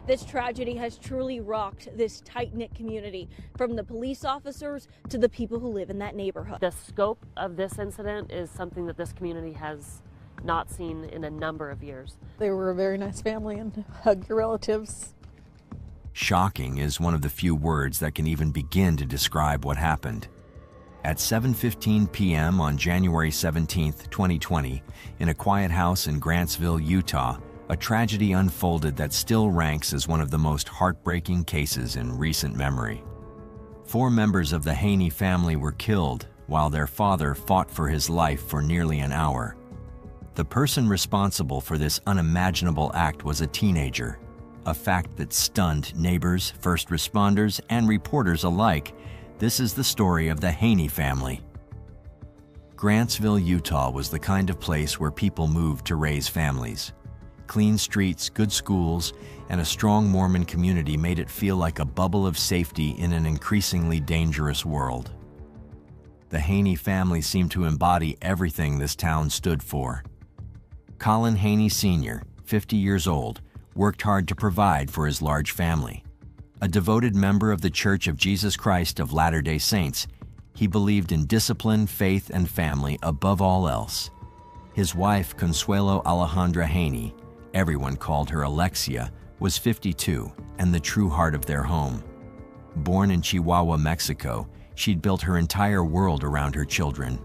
This tragedy has truly rocked this tight-knit community, from the police officers to the people who live in that neighborhood. The scope of this incident is something that this community has not seen in a number of years. They were a very nice family, and hug your relatives. Shocking is one of the few words that can even begin to describe what happened. At 7:15 p.m. on January 17, 2020, in a quiet house in Grantsville, Utah, a tragedy unfolded that still ranks as one of the most heartbreaking cases in recent memory. 4 members of the Haynie family were killed while their father fought for his life for nearly an hour. The person responsible for this unimaginable act was a teenager, a fact that stunned neighbors, first responders, and reporters alike. This is the story of the Haynie family. Grantsville, Utah was the kind of place where people moved to raise families. Clean streets, good schools, and a strong Mormon community made it feel like a bubble of safety in an increasingly dangerous world. The Haynie family seemed to embody everything this town stood for. Colin Haynie Sr., 50 years old, worked hard to provide for his large family. A devoted member of the Church of Jesus Christ of Latter-day Saints, he believed in discipline, faith, and family above all else. His wife, Consuelo Alejandra Haynie, everyone called her Alexia, was 52 and the true heart of their home. Born in Chihuahua, Mexico, she'd built her entire world around her children.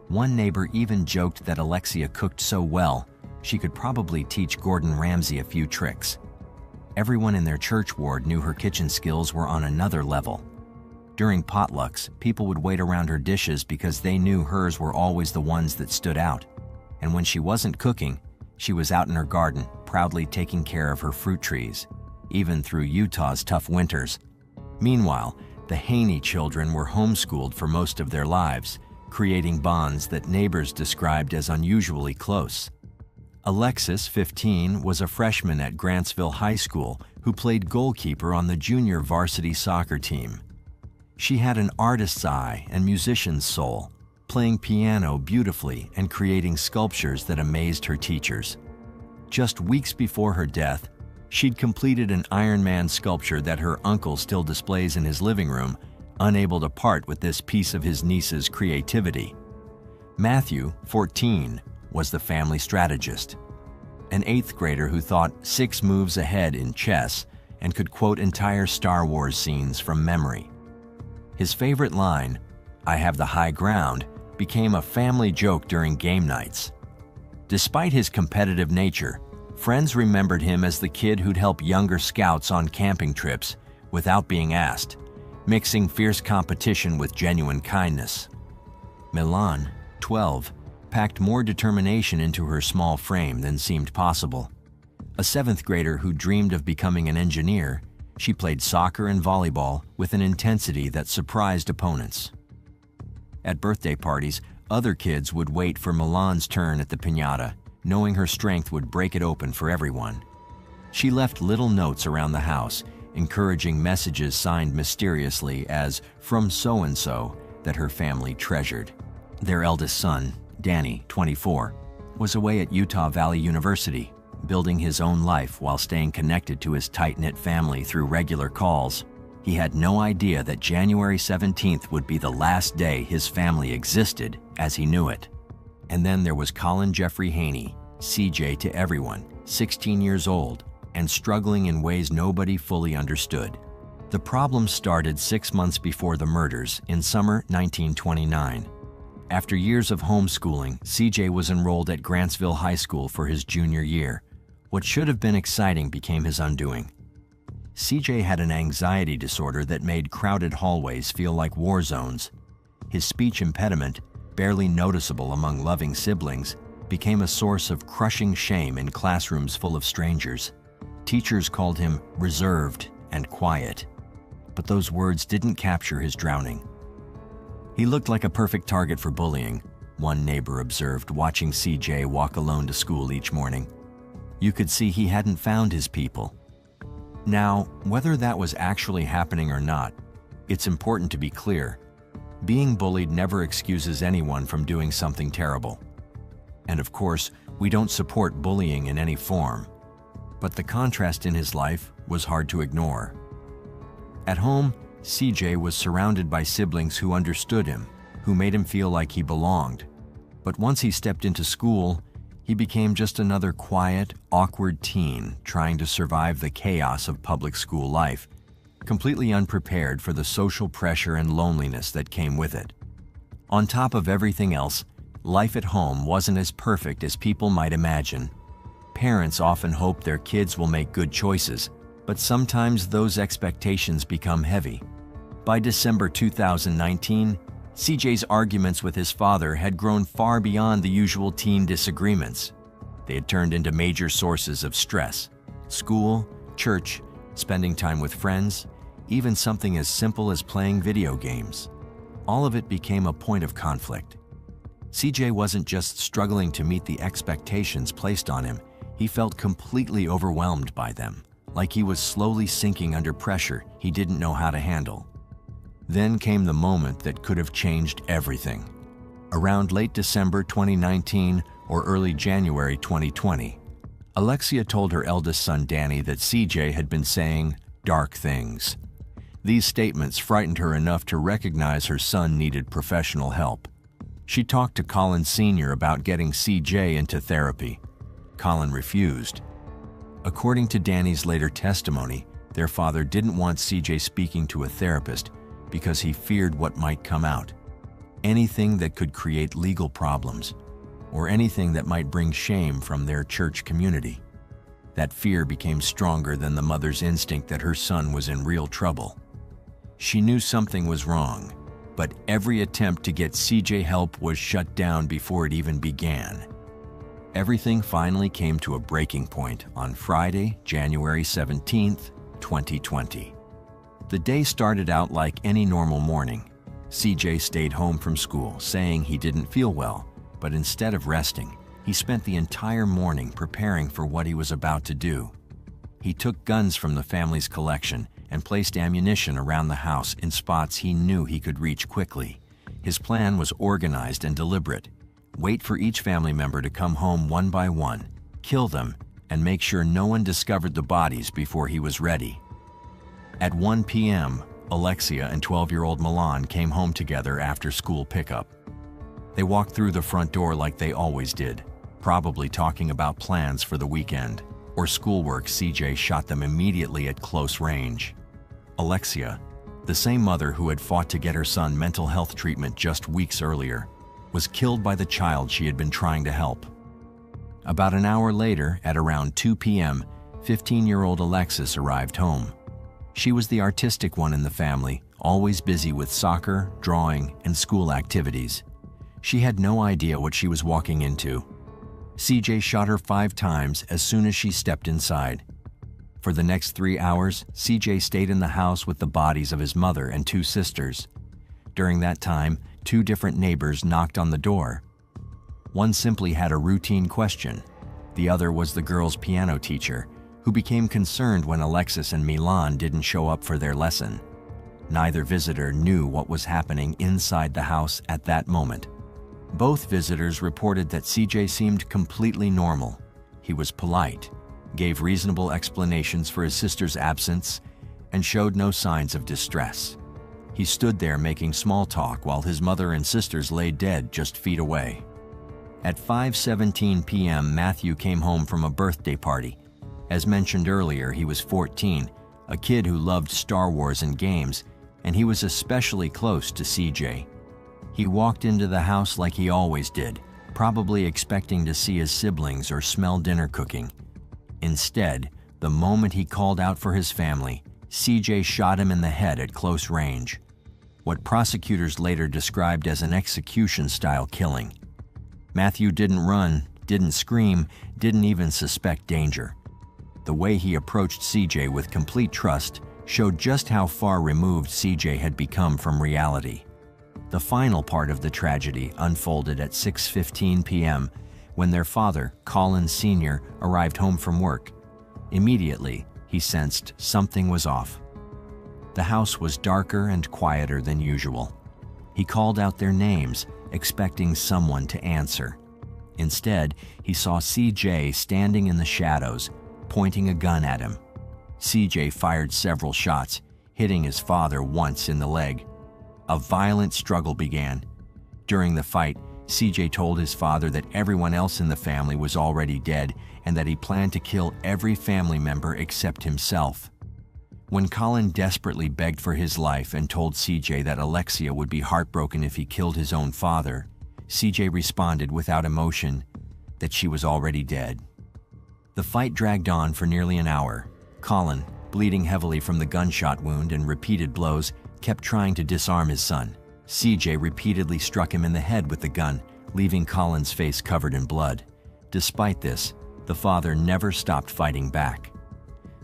One neighbor even joked that Alexia cooked so well, she could probably teach Gordon Ramsay a few tricks. Everyone in their church ward knew her kitchen skills were on another level. During potlucks, people would wait around her dishes because they knew hers were always the ones that stood out. And when she wasn't cooking, she was out in her garden, proudly taking care of her fruit trees, even through Utah's tough winters. Meanwhile, the Haynie children were homeschooled for most of their lives, creating bonds that neighbors described as unusually close. Alexis, 15, was a freshman at Grantsville High School who played goalkeeper on the junior varsity soccer team. She had an artist's eye and musician's soul, playing piano beautifully and creating sculptures that amazed her teachers. Just weeks before her death, she'd completed an Iron Man sculpture that her uncle still displays in his living room, unable to part with this piece of his niece's creativity. Matthew, 14, was the family strategist, an 8th grader who thought 6 moves ahead in chess and could quote entire Star Wars scenes from memory. His favorite line, "I have the high ground," became a family joke during game nights. Despite his competitive nature, friends remembered him as the kid who'd help younger scouts on camping trips without being asked, mixing fierce competition with genuine kindness. Milan, 12, packed more determination into her small frame than seemed possible. A 7th grader who dreamed of becoming an engineer, she played soccer and volleyball with an intensity that surprised opponents. At birthday parties, other kids would wait for Milan's turn at the piñata, knowing her strength would break it open for everyone. She left little notes around the house, encouraging messages signed mysteriously as "from so-and-so" that her family treasured. Their eldest son, Danny, 24, was away at Utah Valley University, building his own life while staying connected to his tight-knit family through regular calls. He had no idea that January 17th would be the last day his family existed as he knew it. And then there was Colin Jeffrey Haynie, CJ to everyone, 16 years old, and struggling in ways nobody fully understood. The problem started 6 months before the murders in summer 1929. After years of homeschooling, CJ was enrolled at Grantsville High School for his junior year. What should have been exciting became his undoing. CJ had an anxiety disorder that made crowded hallways feel like war zones. His speech impediment, barely noticeable among loving siblings, became a source of crushing shame in classrooms full of strangers. Teachers called him reserved and quiet, but those words didn't capture his drowning. He looked like a perfect target for bullying, one neighbor observed, watching CJ walk alone to school each morning. You could see he hadn't found his people. Now, whether that was actually happening or not, it's important to be clear. Being bullied never excuses anyone from doing something terrible. And of course, we don't support bullying in any form. but the contrast in his life was hard to ignore. At home, CJ was surrounded by siblings who understood him, who made him feel like he belonged. But once he stepped into school, he became just another quiet, awkward teen trying to survive the chaos of public school life, completely unprepared for the social pressure and loneliness that came with it. On top of everything else, life at home wasn't as perfect as people might imagine. Parents often hope their kids will make good choices, but sometimes those expectations become heavy. By December 2019, CJ's arguments with his father had grown far beyond the usual teen disagreements. They had turned into major sources of stress: school, church, spending time with friends, even something as simple as playing video games. All of it became a point of conflict. CJ wasn't just struggling to meet the expectations placed on him, he felt completely overwhelmed by them, like he was slowly sinking under pressure he didn't know how to handle. Then came the moment that could have changed everything. Around late December 2019 or early January 2020, Alexia told her eldest son Danny that CJ had been saying dark things. These statements frightened her enough to recognize her son needed professional help. She talked to Colin Sr. about getting CJ into therapy. Colin refused. According to Danny's later testimony, their father didn't want CJ speaking to a therapist because he feared what might come out. Anything that could create legal problems, or anything that might bring shame from their church community. That fear became stronger than the mother's instinct that her son was in real trouble. She knew something was wrong, but every attempt to get CJ help was shut down before it even began. Everything finally came to a breaking point on Friday, January 17th, 2020. The day started out like any normal morning. CJ stayed home from school, saying he didn't feel well, but instead of resting, he spent the entire morning preparing for what he was about to do. He took guns from the family's collection and placed ammunition around the house in spots he knew he could reach quickly. His plan was organized and deliberate. Wait for each family member to come home one by one, kill them, and make sure no one discovered the bodies before he was ready. At 1 p.m., Alexia and 12-year-old Milan came home together after school pickup. They walked through the front door like they always did, probably talking about plans for the weekend or schoolwork. CJ shot them immediately at close range. Alexia, the same mother who had fought to get her son mental health treatment just weeks earlier, was killed by the child she had been trying to help. About an hour later, at around 2 p.m., 15-year-old Alexis arrived home. She was the artistic one in the family, always busy with soccer, drawing, and school activities. She had no idea what she was walking into. CJ shot her 5 times as soon as she stepped inside. For the next 3 hours, CJ stayed in the house with the bodies of his mother and 2 sisters. During that time, 2 different neighbors knocked on the door. One simply had a routine question. The other was the girl's piano teacher, who became concerned when Alexis and Milan didn't show up for their lesson. Neither visitor knew what was happening inside the house at that moment. Both visitors reported that CJ seemed completely normal. He was polite, gave reasonable explanations for his sister's absence, and showed no signs of distress. He stood there making small talk while his mother and sisters lay dead just feet away. At 5:17 p.m., Matthew came home from a birthday party. As mentioned earlier, he was 14, a kid who loved Star Wars and games, and he was especially close to CJ. He walked into the house like he always did, probably expecting to see his siblings or smell dinner cooking. Instead, the moment he called out for his family, CJ shot him in the head at close range. What prosecutors later described as an execution-style killing. Matthew didn't run, didn't scream, didn't even suspect danger. The way he approached CJ with complete trust showed just how far removed CJ had become from reality. The final part of the tragedy unfolded at 6:15 p.m. when their father, Colin Sr., arrived home from work. Immediately, he sensed something was off. The house was darker and quieter than usual. He called out their names, expecting someone to answer. Instead, he saw CJ standing in the shadows, pointing a gun at him. CJ fired several shots, hitting his father once in the leg. A violent struggle began. During the fight, CJ told his father that everyone else in the family was already dead and that he planned to kill every family member except himself. When Colin desperately begged for his life and told CJ that Alexia would be heartbroken if he killed his own father, CJ responded without emotion that she was already dead. The fight dragged on for nearly an hour. Colin, bleeding heavily from the gunshot wound and repeated blows, kept trying to disarm his son. CJ repeatedly struck him in the head with the gun, leaving Colin's face covered in blood. Despite this, the father never stopped fighting back.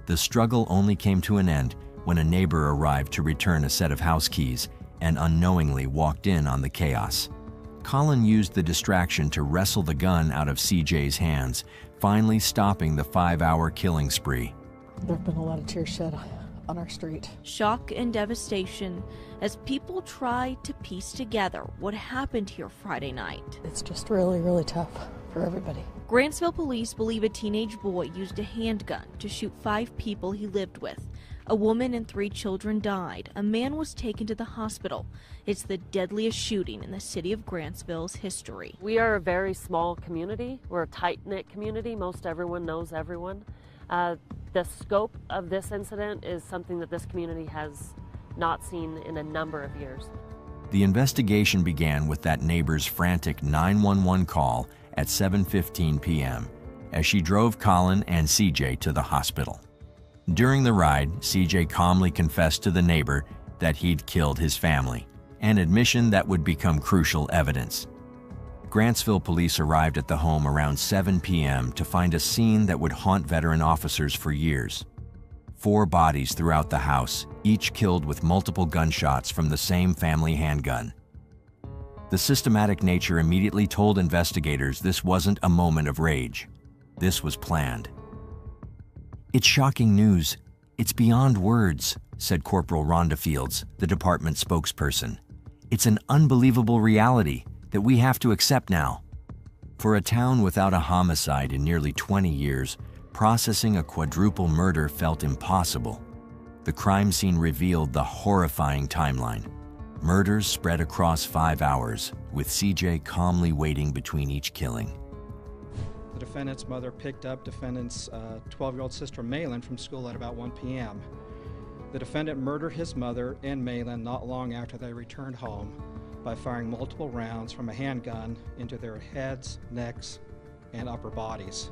The struggle only came to an end when a neighbor arrived to return a set of house keys and unknowingly walked in on the chaos. Colin used the distraction to wrestle the gun out of CJ's hands, finally stopping the 5-hour killing spree. There have been a lot of tears shed on our street. Shock and devastation as people try to piece together what happened here Friday night. It's just really, really tough for everybody. Grantsville police believe a teenage boy used a handgun to shoot 5 people he lived with. A woman and 3 children died. A man was taken to the hospital. It's the deadliest shooting in the city of Grantsville's history. We are a very small community. We're a tight-knit community. Most everyone knows everyone. The scope of this incident is something that this community has not seen in a number of years. The investigation began with that neighbor's frantic 911 call at 7:15 p.m. as she drove Colin and CJ to the hospital. During the ride, CJ calmly confessed to the neighbor that he'd killed his family, an admission that would become crucial evidence. Grantsville police arrived at the home around 7 p.m. to find a scene that would haunt veteran officers for years. 4 bodies throughout the house, each killed with multiple gunshots from the same family handgun. The systematic nature immediately told investigators this wasn't a moment of rage. This was planned. "It's shocking news. It's beyond words," said Corporal Rhonda Fields, the department spokesperson. "It's an unbelievable reality that we have to accept now." For a town without a homicide in nearly 20 years, processing a quadruple murder felt impossible. The crime scene revealed the horrifying timeline. Murders spread across 5 hours, with CJ calmly waiting between each killing. The defendant's mother picked up defendant's 12-year-old sister Malin from school at about 1 p.m. The defendant murdered his mother and Malin not long after they returned home by firing multiple rounds from a handgun into their heads, necks, and upper bodies.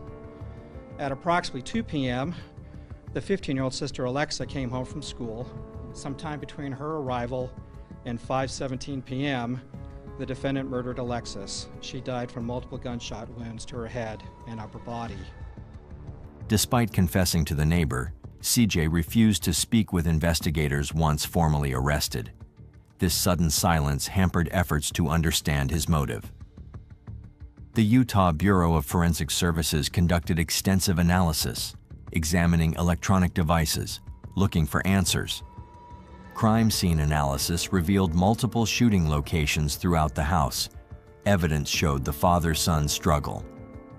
At approximately 2 p.m., the 15-year-old sister Alexa came home from school. Sometime between her arrival and 5:17 p.m., the defendant murdered Alexis. She died from multiple gunshot wounds to her head and upper body. Despite confessing to the neighbor, CJ refused to speak with investigators once formally arrested. This sudden silence hampered efforts to understand his motive. The Utah Bureau of Forensic Services conducted extensive analysis, examining electronic devices, looking for answers. Crime scene analysis revealed multiple shooting locations throughout the house. Evidence showed the father-son struggle.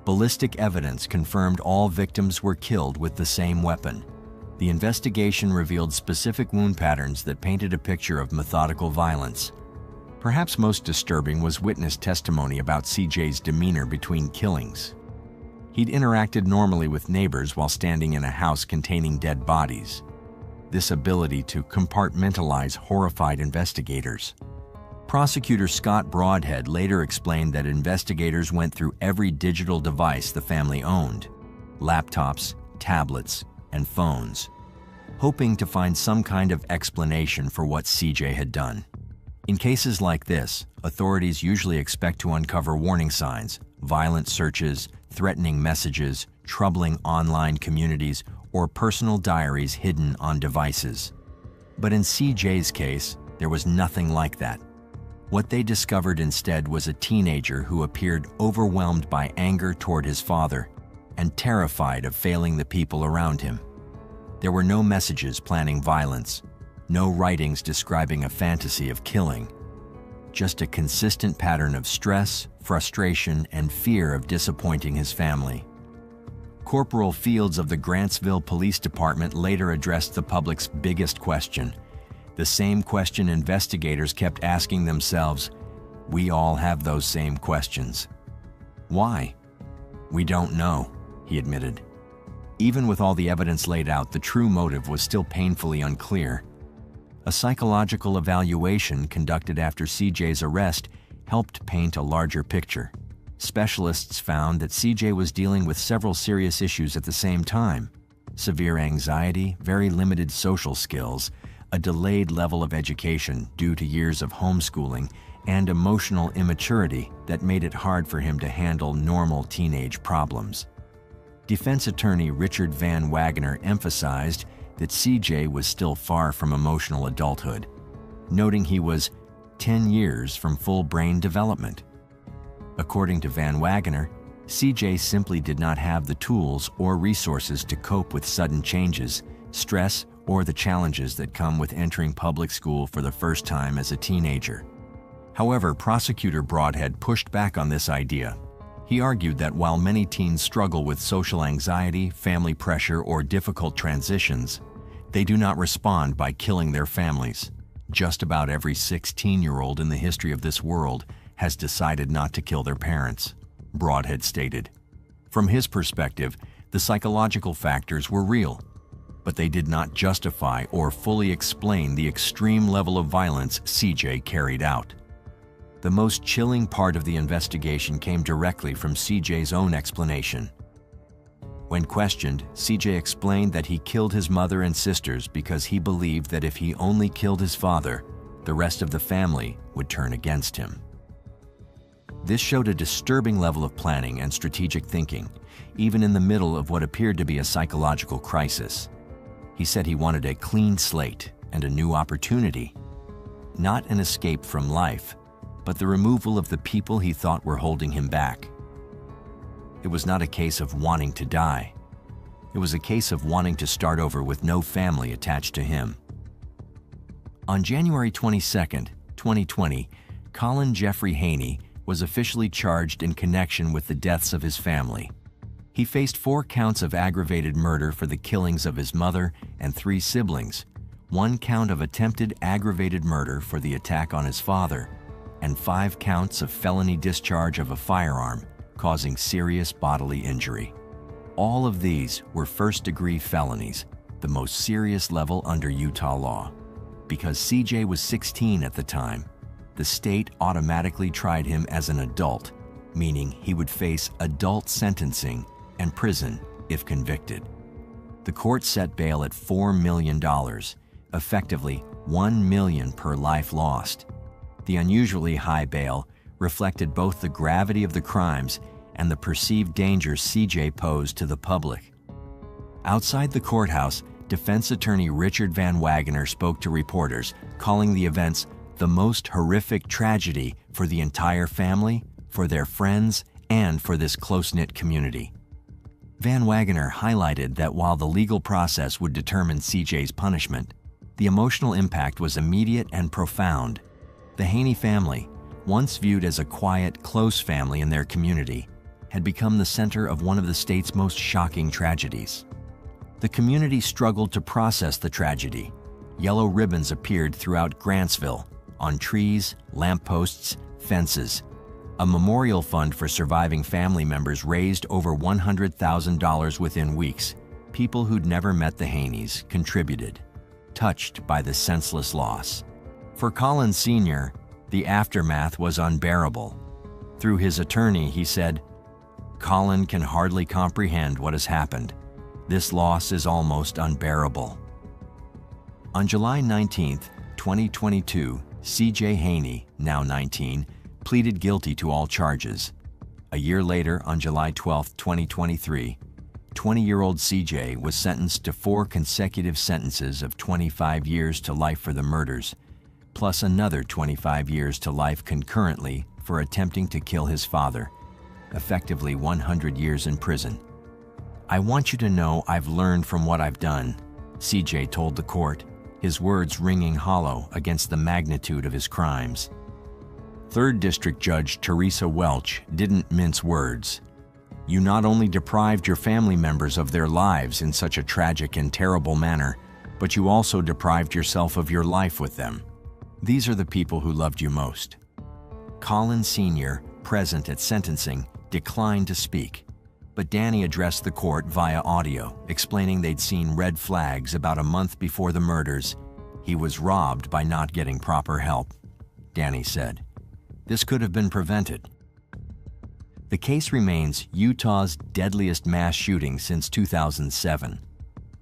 Ballistic evidence confirmed all victims were killed with the same weapon. The investigation revealed specific wound patterns that painted a picture of methodical violence. Perhaps most disturbing was witness testimony about CJ's demeanor between killings. He'd interacted normally with neighbors while standing in a house containing dead bodies. This ability to compartmentalize horrified investigators. Prosecutor Scott Broadhead later explained that investigators went through every digital device the family owned, laptops, tablets, and phones, hoping to find some kind of explanation for what CJ had done. In cases like this, authorities usually expect to uncover warning signs, violent searches, threatening messages, troubling online communities, or personal diaries hidden on devices. But in CJ's case, there was nothing like that. What they discovered instead was a teenager who appeared overwhelmed by anger toward his father and terrified of failing the people around him. There were no messages planning violence, no writings describing a fantasy of killing, just a consistent pattern of stress, frustration, and fear of disappointing his family. Corporal Fields of the Grantsville Police Department later addressed the public's biggest question, the same question investigators kept asking themselves. We all have those same questions. Why? We don't know, he admitted. Even with all the evidence laid out, the true motive was still painfully unclear. A psychological evaluation conducted after CJ's arrest helped paint a larger picture. Specialists found that CJ was dealing with several serious issues at the same time: severe anxiety, very limited social skills, a delayed level of education due to years of homeschooling, and emotional immaturity that made it hard for him to handle normal teenage problems. Defense attorney Richard Van Wagoner emphasized that CJ was still far from emotional adulthood, noting he was 10 years from full brain development. According to Van Wagoner, CJ simply did not have the tools or resources to cope with sudden changes, stress, or the challenges that come with entering public school for the first time as a teenager. However, prosecutor Broadhead pushed back on this idea. He argued that while many teens struggle with social anxiety, family pressure, or difficult transitions, they do not respond by killing their families. Just about every 16-year-old in the history of this world has decided not to kill their parents, Broadhead stated. From his perspective, the psychological factors were real, but they did not justify or fully explain the extreme level of violence CJ carried out. The most chilling part of the investigation came directly from CJ's own explanation. When questioned, CJ explained that he killed his mother and sisters because he believed that if he only killed his father, the rest of the family would turn against him. This showed a disturbing level of planning and strategic thinking, even in the middle of what appeared to be a psychological crisis. He said he wanted a clean slate and a new opportunity, not an escape from life, but the removal of the people he thought were holding him back. It was not a case of wanting to die. It was a case of wanting to start over with no family attached to him. On January 22, 2020, Colin Jeffrey Haynie was officially charged in connection with the deaths of his family. He faced 4 counts of aggravated murder for the killings of his mother and 3 siblings, 1 count of attempted aggravated murder for the attack on his father, and 5 counts of felony discharge of a firearm causing serious bodily injury. All of these were first-degree felonies, the most serious level under Utah law. Because CJ was 16 at the time, the state automatically tried him as an adult, meaning he would face adult sentencing and prison if convicted. The court set bail at $4 million, effectively $1 million per life lost. The unusually high bail reflected both the gravity of the crimes and the perceived danger CJ posed to the public. Outside the courthouse, defense attorney Richard Van Wagoner spoke to reporters, calling the events the most horrific tragedy for the entire family, for their friends, and for this close-knit community. Van Wagoner highlighted that while the legal process would determine CJ's punishment, the emotional impact was immediate and profound. The Haynie family, once viewed as a quiet, close family in their community, had become the center of one of the state's most shocking tragedies. The community struggled to process the tragedy. Yellow ribbons appeared throughout Grantsville, on trees, lampposts, fences. A memorial fund for surviving family members raised over $100,000 within weeks. People who'd never met the Haynies contributed, touched by the senseless loss. For Colin Sr., the aftermath was unbearable. Through his attorney, he said, "Colin can hardly comprehend what has happened. This loss is almost unbearable." On July 19, 2022, CJ Haynie, now 19, pleaded guilty to all charges. A year later, on July 12, 2023, 20-year-old CJ was sentenced to 4 consecutive sentences of 25 years to life for the murders, plus another 25 years to life concurrently for attempting to kill his father, effectively 100 years in prison. "I want you to know I've learned from what I've done," CJ told the court, his words ringing hollow against the magnitude of his crimes. 3rd District Judge Teresa Welch didn't mince words. You not only deprived your family members of their lives in such a tragic and terrible manner, but you also deprived yourself of your life with them. These are the people who loved you most. Colin Sr., present at sentencing, declined to speak, but Danny addressed the court via audio, explaining they'd seen red flags about a month before the murders. He was robbed by not getting proper help, Danny said. This could have been prevented. The case remains Utah's deadliest mass shooting since 2007.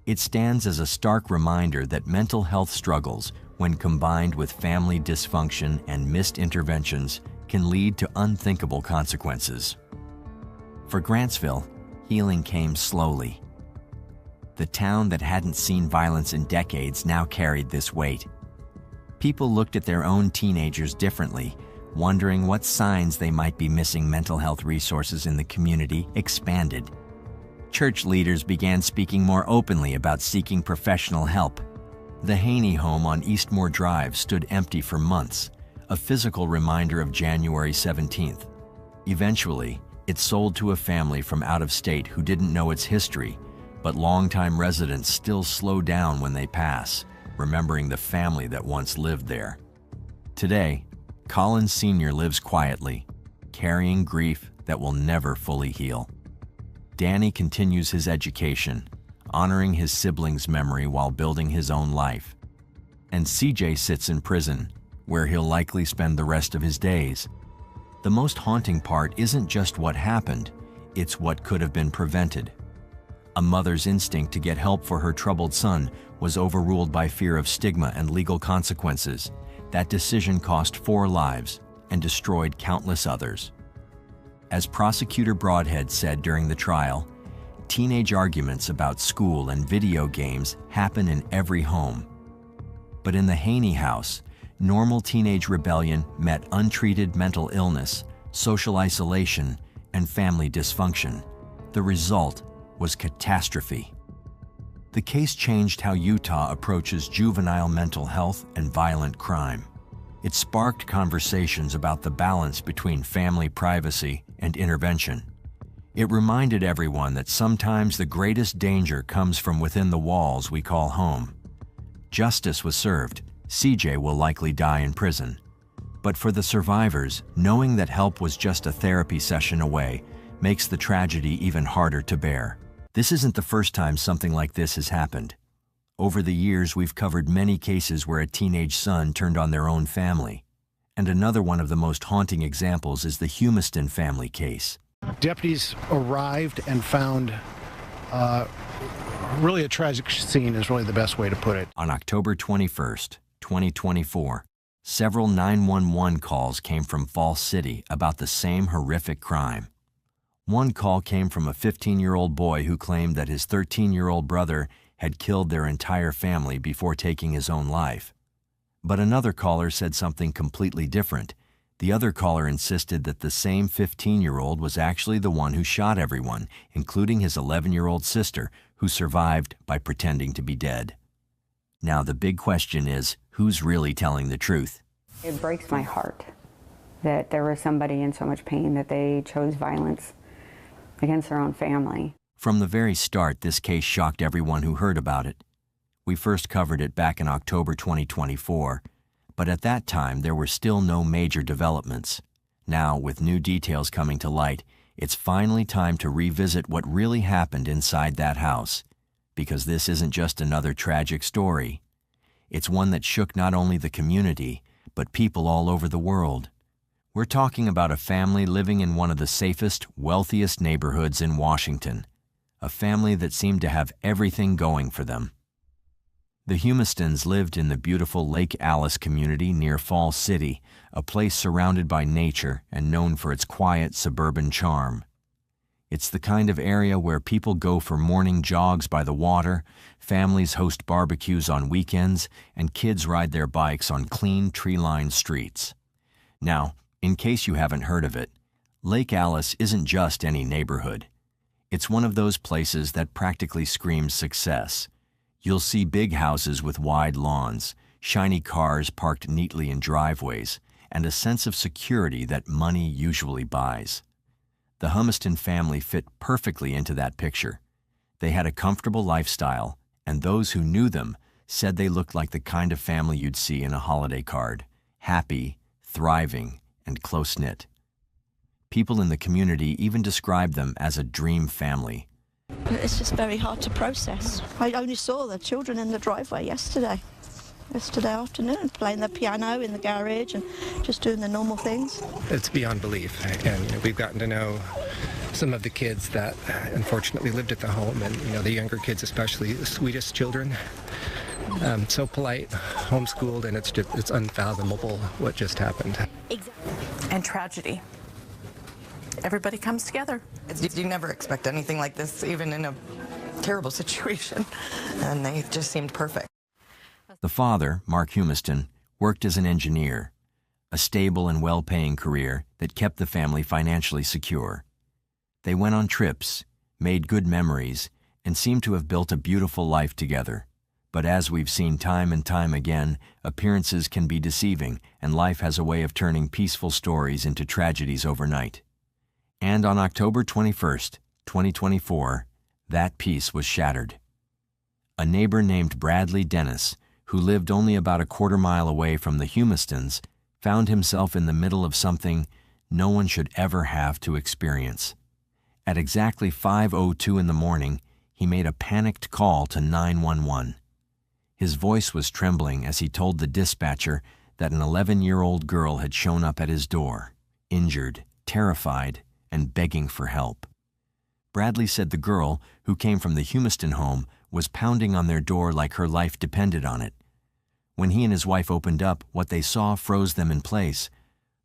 It stands as a stark reminder that mental health struggles, when combined with family dysfunction and missed interventions, can lead to unthinkable consequences. For Grantsville, healing came slowly. The town that hadn't seen violence in decades now carried this weight. People looked at their own teenagers differently, wondering what signs they might be missing. Mental health resources in the community expanded. Church leaders began speaking more openly about seeking professional help. The Haynie home on Eastmore Drive stood empty for months, a physical reminder of January 17th. Eventually, it sold to a family from out of state who didn't know its history, but longtime residents still slow down when they pass, remembering the family that once lived there. Today, Colin Sr. lives quietly, carrying grief that will never fully heal. Danny continues his education, honoring his siblings' memory while building his own life. And CJ sits in prison, where he'll likely spend the rest of his days. The most haunting part isn't just what happened, it's what could have been prevented. A mother's instinct to get help for her troubled son was overruled by fear of stigma and legal consequences. That decision cost 4 lives and destroyed countless others. As Prosecutor Broadhead said during the trial, teenage arguments about school and video games happen in every home. But in the Haynie house, normal teenage rebellion met untreated mental illness, social isolation, and family dysfunction. The result was catastrophe. The case changed how Utah approaches juvenile mental health and violent crime. It sparked conversations about the balance between family privacy and intervention. It reminded everyone that sometimes the greatest danger comes from within the walls we call home. Justice was served. CJ will likely die in prison. But for the survivors, knowing that help was just a therapy session away makes the tragedy even harder to bear. This isn't the first time something like this has happened. Over the years, we've covered many cases where a teenage son turned on their own family. And another one of the most haunting examples is the Humiston family case. Deputies arrived and found really a tragic scene is really the best way to put it. On October 21st, 2024, several 911 calls came from Falls City about the same horrific crime. One call came from a 15-year-old boy who claimed that his 13-year-old brother had killed their entire family before taking his own life. But another caller said something completely different. The other caller insisted that the same 15-year-old was actually the one who shot everyone, including his 11-year-old sister, who survived by pretending to be dead. Now the big question is, who's really telling the truth? It breaks my heart that there was somebody in so much pain that they chose violence against their own family. From the very start, this case shocked everyone who heard about it. We first covered it back in October 2024, but at that time there were still no major developments. Now, with new details coming to light, it's finally time to revisit what really happened inside that house, because this isn't just another tragic story. It's one that shook not only the community, but people all over the world. We're talking about a family living in one of the safest, wealthiest neighborhoods in Washington, a family that seemed to have everything going for them. The Humistons lived in the beautiful Lake Alice community near Falls City, a place surrounded by nature and known for its quiet suburban charm. It's the kind of area where people go for morning jogs by the water, families host barbecues on weekends, and kids ride their bikes on clean, tree-lined streets. Now, in case you haven't heard of it, Lake Alice isn't just any neighborhood. It's one of those places that practically screams success. You'll see big houses with wide lawns, shiny cars parked neatly in driveways, and a sense of security that money usually buys. The Humiston family fit perfectly into that picture. They had a comfortable lifestyle, and those who knew them said they looked like the kind of family you'd see in a holiday card, happy, thriving, and close-knit. People in the community even described them as a dream family. It's just very hard to process. I only saw the children in the driveway yesterday afternoon, playing the piano in the garage and just doing the normal things. It's beyond belief, and we've gotten to know some of the kids that unfortunately lived at the home, and the younger kids especially, the sweetest children, so polite, homeschooled, and it's unfathomable what just happened. Exactly. And tragedy. Everybody comes together. You never expect anything like this, even in a terrible situation, and they just seemed perfect. The father, Mark Humiston, worked as an engineer, a stable and well-paying career that kept the family financially secure. They went on trips, made good memories, and seemed to have built a beautiful life together. But as we've seen time and time again, appearances can be deceiving, and life has a way of turning peaceful stories into tragedies overnight. And on October 21st, 2024, that peace was shattered. A neighbor named Bradley Dennis, who lived only about a quarter-mile away from the Humistons, found himself in the middle of something no one should ever have to experience. At exactly 5:02 in the morning, he made a panicked call to 911. His voice was trembling as he told the dispatcher that an 11-year-old girl had shown up at his door, injured, terrified, and begging for help. Bradley said the girl, who came from the Humiston home, was pounding on their door like her life depended on it. When he and his wife opened up, what they saw froze them in place.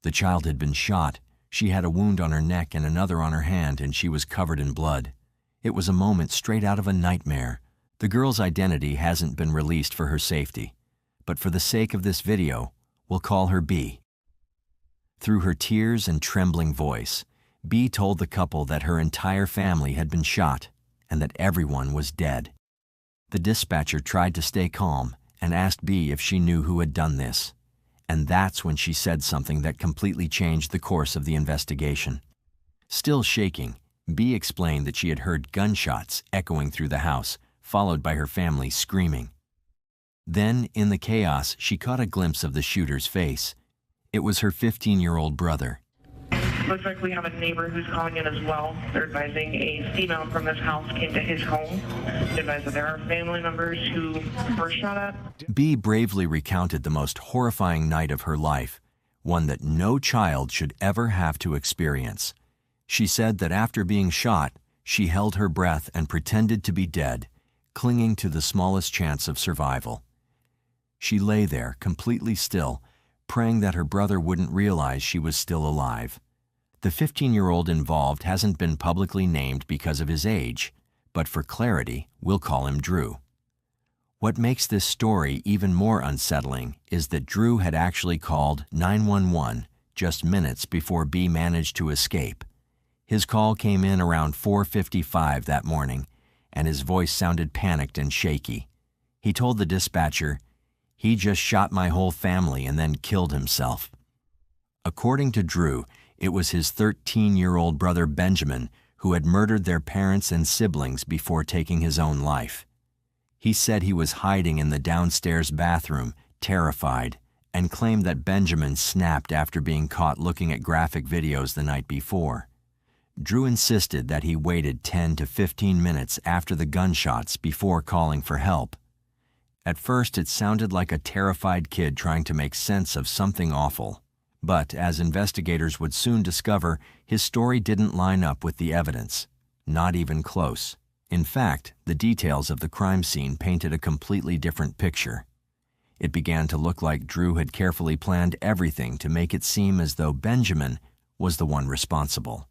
The child had been shot. She had a wound on her neck and another on her hand, and she was covered in blood. It was a moment straight out of a nightmare. The girl's identity hasn't been released for her safety, but for the sake of this video, we'll call her B. Through her tears and trembling voice, B told the couple that her entire family had been shot and that everyone was dead. The dispatcher tried to stay calm and asked B if she knew who had done this. And that's when she said something that completely changed the course of the investigation. Still shaking, B explained that she had heard gunshots echoing through the house, followed by her family screaming. Then, in the chaos, she caught a glimpse of the shooter's face. It was her 15-year-old brother. Looks like we have a neighbor who's calling in as well. They're advising a female from this house came to his home. They advise that there are family members who were shot at. B bravely recounted the most horrifying night of her life, one that no child should ever have to experience. She said that after being shot, she held her breath and pretended to be dead, clinging to the smallest chance of survival. She lay there, completely still, praying that her brother wouldn't realize she was still alive. The 15-year-old involved hasn't been publicly named because of his age, but for clarity, we'll call him Drew. What makes this story even more unsettling is that Drew had actually called 911 just minutes before B managed to escape. His call came in around 4:55 that morning, and his voice sounded panicked and shaky. He told the dispatcher, "He just shot my whole family and then killed himself." According to Drew, it was his 13-year-old brother Benjamin who had murdered their parents and siblings before taking his own life. He said he was hiding in the downstairs bathroom, terrified, and claimed that Benjamin snapped after being caught looking at graphic videos the night before. Drew insisted that he waited 10 to 15 minutes after the gunshots before calling for help. At first, it sounded like a terrified kid trying to make sense of something awful. But, as investigators would soon discover, his story didn't line up with the evidence. Not even close. In fact, the details of the crime scene painted a completely different picture. It began to look like Drew had carefully planned everything to make it seem as though Benjamin was the one responsible.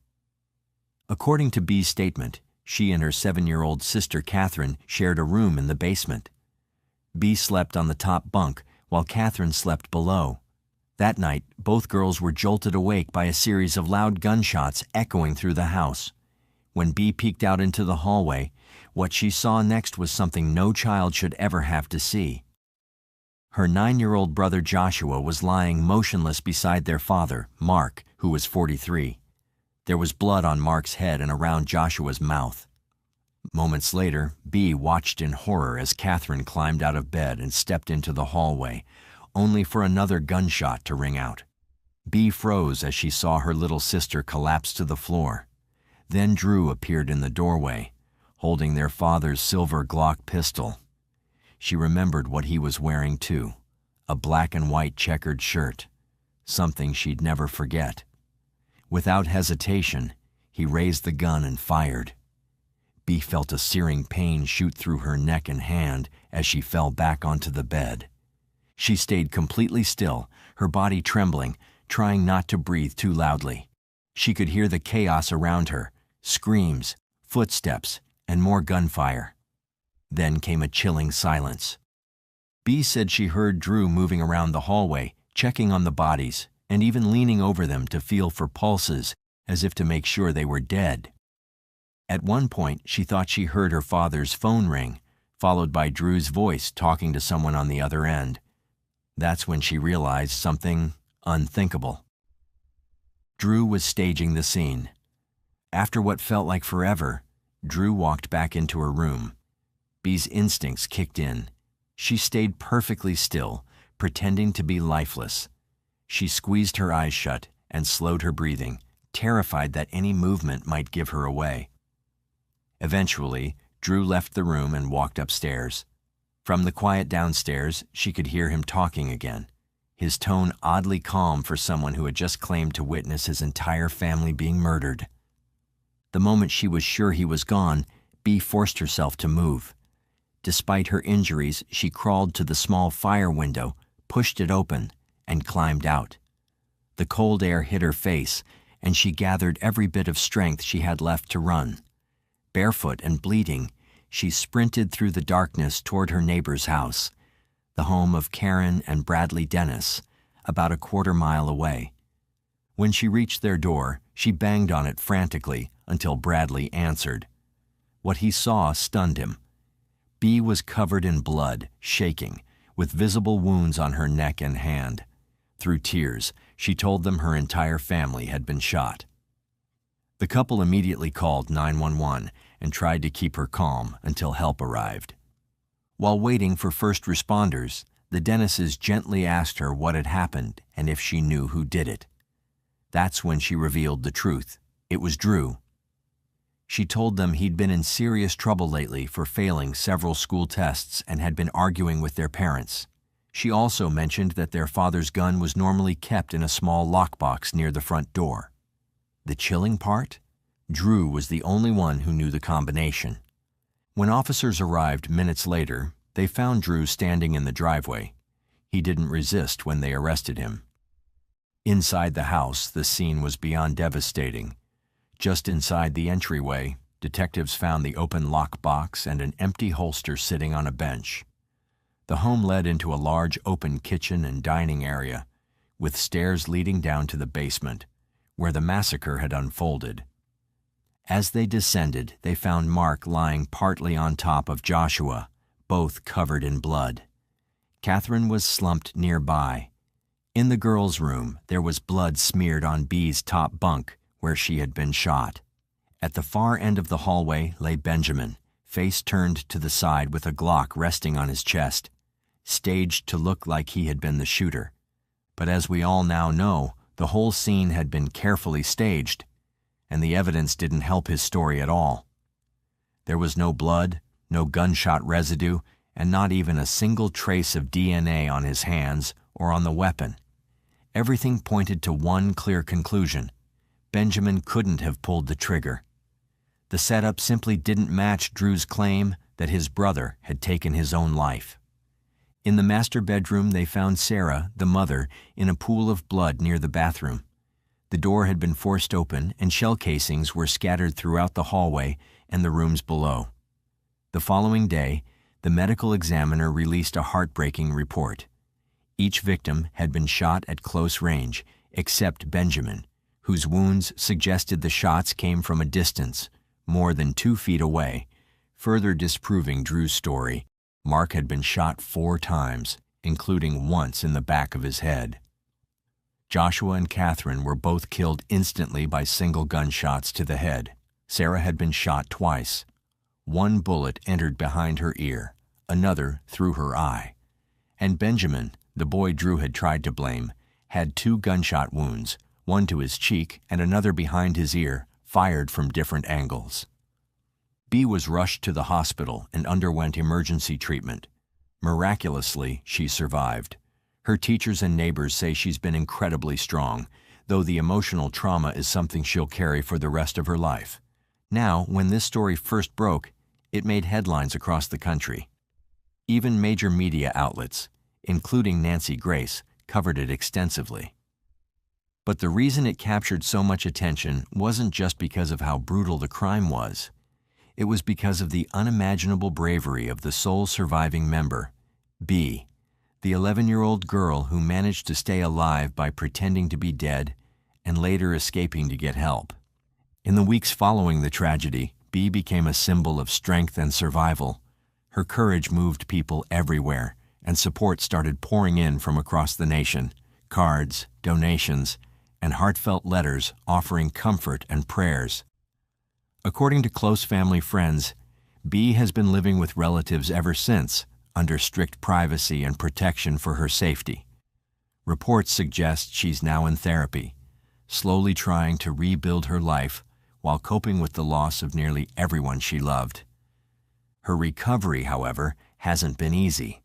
According to B's statement, she and her 7-year-old sister Catherine shared a room in the basement. B slept on the top bunk, while Catherine slept below. That night, both girls were jolted awake by a series of loud gunshots echoing through the house. When B peeked out into the hallway, what she saw next was something no child should ever have to see. Her 9-year-old brother Joshua was lying motionless beside their father, Mark, who was 43. There was blood on Mark's head and around Joshua's mouth. Moments later, Bea watched in horror as Catherine climbed out of bed and stepped into the hallway, only for another gunshot to ring out. Bea froze as she saw her little sister collapse to the floor. Then Drew appeared in the doorway, holding their father's silver Glock pistol. She remembered what he was wearing too, a black and white checkered shirt, something she'd never forget. Without hesitation, he raised the gun and fired. Bea felt a searing pain shoot through her neck and hand as she fell back onto the bed. She stayed completely still, her body trembling, trying not to breathe too loudly. She could hear the chaos around her, screams, footsteps, and more gunfire. Then came a chilling silence. Bea said she heard Drew moving around the hallway, checking on the bodies, and even leaning over them to feel for pulses, as if to make sure they were dead. At one point, she thought she heard her father's phone ring, followed by Drew's voice talking to someone on the other end. That's when she realized something unthinkable. Drew was staging the scene. After what felt like forever, Drew walked back into her room. Bea's instincts kicked in. She stayed perfectly still, pretending to be lifeless. She squeezed her eyes shut and slowed her breathing, terrified that any movement might give her away. Eventually, Drew left the room and walked upstairs. From the quiet downstairs, she could hear him talking again, his tone oddly calm for someone who had just claimed to witness his entire family being murdered. The moment she was sure he was gone, Bea forced herself to move. Despite her injuries, she crawled to the small fire window, pushed it open, and climbed out. The cold air hit her face, and she gathered every bit of strength she had left to run. Barefoot and bleeding, she sprinted through the darkness toward her neighbor's house, the home of Karen and Bradley Dennis, about a quarter-mile away. When she reached their door, she banged on it frantically until Bradley answered. What he saw stunned him. Bea was covered in blood, shaking, with visible wounds on her neck and hand. Through tears, she told them her entire family had been shot. The couple immediately called 911 and tried to keep her calm until help arrived. While waiting for first responders, the Dennises gently asked her what had happened and if she knew who did it. That's when she revealed the truth. It was Drew. She told them he'd been in serious trouble lately for failing several school tests and had been arguing with their parents. She also mentioned that their father's gun was normally kept in a small lockbox near the front door. The chilling part? Drew was the only one who knew the combination. When officers arrived minutes later, they found Drew standing in the driveway. He didn't resist when they arrested him. Inside the house, the scene was beyond devastating. Just inside the entryway, detectives found the open lockbox and an empty holster sitting on a bench. The home led into a large open kitchen and dining area, with stairs leading down to the basement, where the massacre had unfolded. As they descended, they found Mark lying partly on top of Joshua, both covered in blood. Catherine was slumped nearby. In the girls' room, there was blood smeared on Bea's top bunk, where she had been shot. At the far end of the hallway lay Benjamin, face turned to the side with a Glock resting on his chest, staged to look like he had been the shooter. But as we all now know, the whole scene had been carefully staged, and the evidence didn't help his story at all. There was no blood, no gunshot residue, and not even a single trace of DNA on his hands or on the weapon. Everything pointed to one clear conclusion. Benjamin couldn't have pulled the trigger. The setup simply didn't match Drew's claim that his brother had taken his own life. In the master bedroom, they found Sarah, the mother, in a pool of blood near the bathroom. The door had been forced open, and shell casings were scattered throughout the hallway and the rooms below. The following day, the medical examiner released a heartbreaking report. Each victim had been shot at close range, except Benjamin, whose wounds suggested the shots came from a distance, more than 2 feet away, further disproving Drew's story. Mark had been shot 4 times, including once in the back of his head. Joshua and Catherine were both killed instantly by single gunshots to the head. Sarah had been shot twice. One bullet entered behind her ear, another through her eye. And Benjamin, the boy Drew had tried to blame, had 2 gunshot wounds, one to his cheek and another behind his ear, fired from different angles. B was rushed to the hospital and underwent emergency treatment. Miraculously, she survived. Her teachers and neighbors say she's been incredibly strong, though the emotional trauma is something she'll carry for the rest of her life. Now, when this story first broke, it made headlines across the country. Even major media outlets, including Nancy Grace, covered it extensively. But the reason it captured so much attention wasn't just because of how brutal the crime was. It was because of the unimaginable bravery of the sole surviving member, B, the 11-year-old girl who managed to stay alive by pretending to be dead and later escaping to get help. In the weeks following the tragedy, B became a symbol of strength and survival. Her courage moved people everywhere, and support started pouring in from across the nation: cards, donations, and heartfelt letters offering comfort and prayers. According to close family friends, B has been living with relatives ever since, under strict privacy and protection for her safety. Reports suggest she's now in therapy, slowly trying to rebuild her life while coping with the loss of nearly everyone she loved. Her recovery, however, hasn't been easy.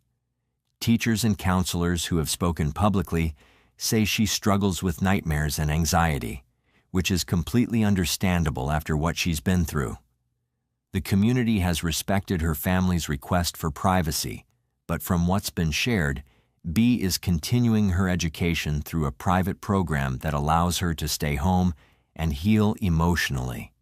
Teachers and counselors who have spoken publicly say she struggles with nightmares and anxiety, which is completely understandable after what she's been through. The community has respected her family's request for privacy, but from what's been shared, B is continuing her education through a private program that allows her to stay home and heal emotionally.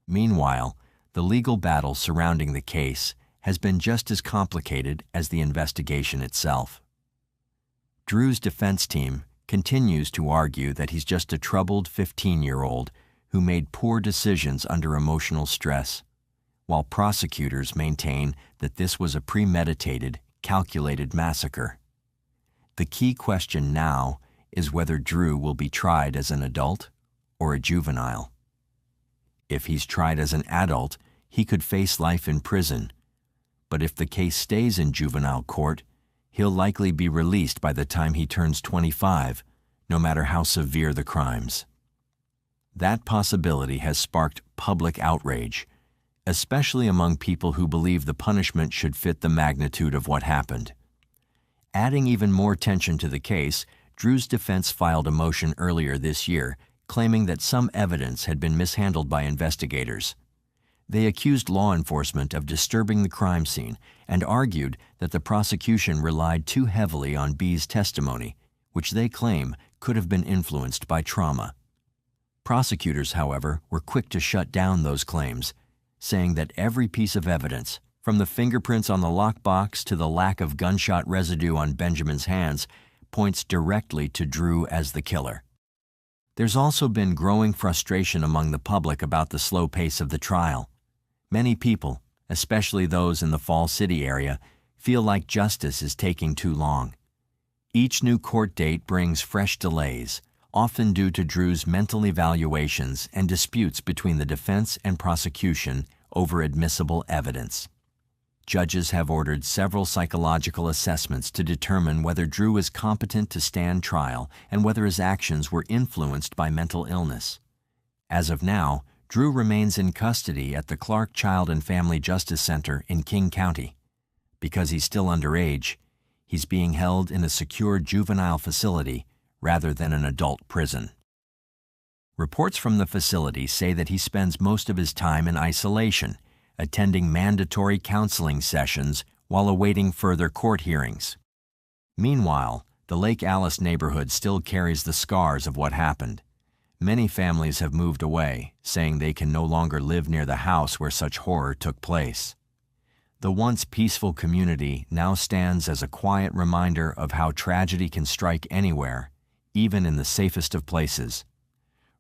Meanwhile, the legal battle surrounding the case has been just as complicated as the investigation itself. Drew's defense team continues to argue that he's just a troubled 15-year-old who made poor decisions under emotional stress, while prosecutors maintain that this was a premeditated, calculated massacre. The key question now is whether Drew will be tried as an adult or a juvenile. If he's tried as an adult, he could face life in prison, but if the case stays in juvenile court, he'll likely be released by the time he turns 25, no matter how severe the crimes. That possibility has sparked public outrage, especially among people who believe the punishment should fit the magnitude of what happened. Adding even more tension to the case, Drew's defense filed a motion earlier this year claiming that some evidence had been mishandled by investigators. They accused law enforcement of disturbing the crime scene and argued that the prosecution relied too heavily on B's testimony, which they claim could have been influenced by trauma. Prosecutors, however, were quick to shut down those claims, saying that every piece of evidence, from the fingerprints on the lockbox to the lack of gunshot residue on Benjamin's hands, points directly to Drew as the killer. There's also been growing frustration among the public about the slow pace of the trial. Many people, especially those in the Fall City area, feel like justice is taking too long. Each new court date brings fresh delays, often due to Drew's mental evaluations and disputes between the defense and prosecution over admissible evidence. Judges have ordered several psychological assessments to determine whether Drew is competent to stand trial and whether his actions were influenced by mental illness. As of now, Drew remains in custody at the Clark Child and Family Justice Center in King County. Because he's still underage, he's being held in a secure juvenile facility rather than an adult prison. Reports from the facility say that he spends most of his time in isolation, attending mandatory counseling sessions while awaiting further court hearings. Meanwhile, the Lake Alice neighborhood still carries the scars of what happened. Many families have moved away, saying they can no longer live near the house where such horror took place. The once peaceful community now stands as a quiet reminder of how tragedy can strike anywhere, even in the safest of places.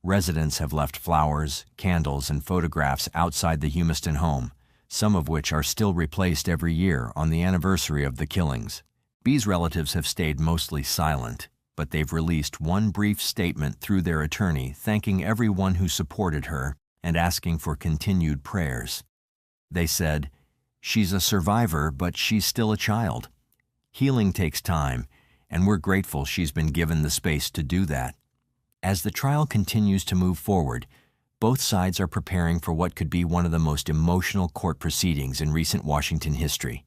Residents have left flowers, candles, and photographs outside the Humiston home, some of which are still replaced every year on the anniversary of the killings. B's relatives have stayed mostly silent, but they've released one brief statement through their attorney thanking everyone who supported her and asking for continued prayers. They said, "She's a survivor, but she's still a child. Healing takes time, and we're grateful she's been given the space to do that." As the trial continues to move forward, both sides are preparing for what could be one of the most emotional court proceedings in recent Washington history.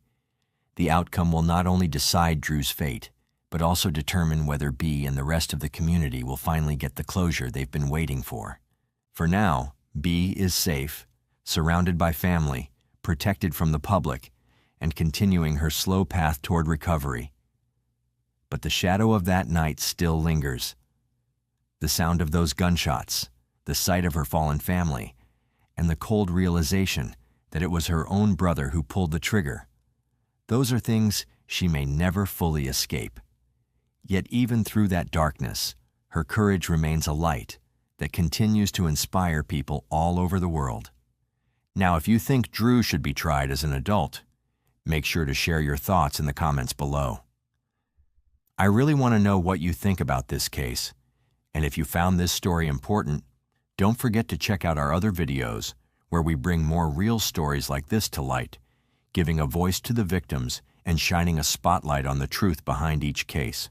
The outcome will not only decide Drew's fate, but also determine whether B and the rest of the community will finally get the closure they've been waiting for. For now, B is safe, surrounded by family, protected from the public, and continuing her slow path toward recovery. But the shadow of that night still lingers. The sound of those gunshots, the sight of her fallen family, and the cold realization that it was her own brother who pulled the trigger. Those are things she may never fully escape. Yet even through that darkness, her courage remains a light that continues to inspire people all over the world. Now, if you think Drew should be tried as an adult, make sure to share your thoughts in the comments below. I really want to know what you think about this case, and if you found this story important, don't forget to check out our other videos where we bring more real stories like this to light, giving a voice to the victims and shining a spotlight on the truth behind each case.